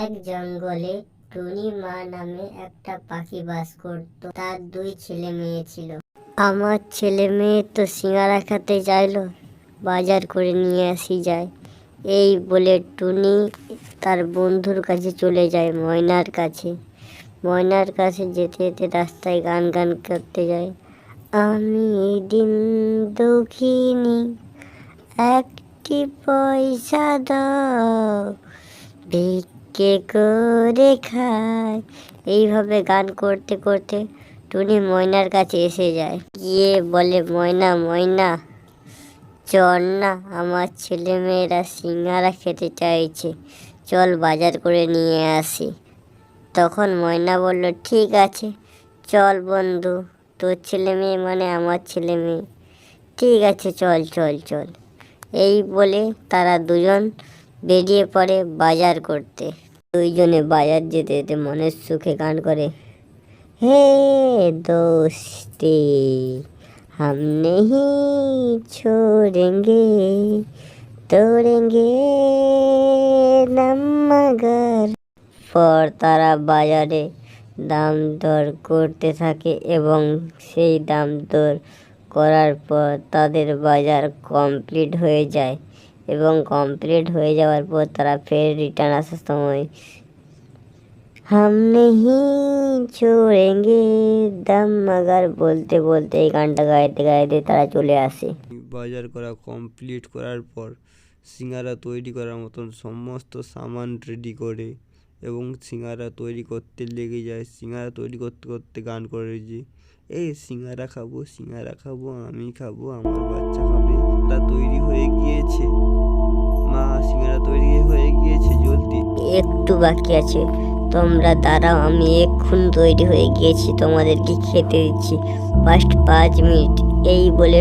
এক জঙ্গলে টুনি মা নামে একটা পাখি বাস করত। তার দুই ছেলে মেয়ে ছিল। আমার ছেলে মেয়ে তো সিঙ্গারা খেতে চাইলো, বাজার করে নিয়ে আসি যায়। এই বলে টুনি তার বন্ধুর কাছে চলে যায়, ময়নার কাছে। ময়নার কাছে যেতে যেতে রাস্তায় গান গান করতে যায়। আমি দিন দুঃখিনী, একটি পয়সা দাও, ভিক্ষে করে খায়। এইভাবে গান করতে করতে টুনি ময়নার কাছে এসে যায়। গিয়ে বলে, ময়না ময়না, চল না, আমার ছেলে মেয়েরা সিঙ্গারা খেতে চাইছে, চল বাজার করে নিয়ে আসি। তখন ময়না বলল, ঠিক আছে, চল বন্ধু, তোর ছেলে মেয়ে মানে আমার ছেলে মেয়ে, ঠিক আছে, চল চল চল। এই বলে তারা দুজন বেরিয়ে পড়ে বাজার করতে। দুইজনে বাজার যেতে যেতে মনের সুখে গান করে, হে দোস্তি हम नहीं छोड़ेंगे, तोड़ेंगे दम मगर। পর তারা বাজারে দাম দর করতে থাকে এবং সেই দাম দর করার পর তাদের বাজার কমপ্লিট হয়ে যায় এবং কমপ্লিট হয়ে যাওয়ার পর তারা ফের রিটার্ন আসার সময় हम नहीं छोड़ेंगे दम मगर বলতে বলতে এই গানটা গাইতে গাইতে তারা চলে আসে। বাজার করা কমপ্লিট করার পর সিঙ্গারা তৈরি করার মতন সমস্ত সামান রেডি করে এবং সিঙ্গারা তৈরি করতে লেগে যায়। সিঙ্গারা তৈরি করতে করতে গান করে যে, এই সিঙ্গারা খাবো, সিঙ্গারা খাবো, আমি খাবো, আমার বাচ্চা খাবে। তা তৈরি হয়ে গিয়েছে মা, সিঙ্গারা তৈরি হয়ে গিয়েছে, জলদি একটু বাকি আছে, তোমরা দাঁড়াও, আমি এক্ষুন তৈরি হয়ে গিয়েছি, তোমাদেরকে খেতে দিচ্ছি, ফার্স্ট 5 মিনিট। এই বলে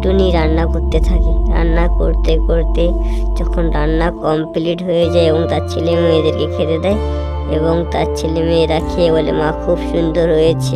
টুনি রান্না করতে থাকে। রান্না করতে করতে যখন রান্না কমপ্লিট হয়ে যায় এবং তার ছেলে মেয়েদেরকে খেতে দেয় এবং তার ছেলে মেয়েরা খেয়ে বলে, মা খুব সুন্দর হয়েছে।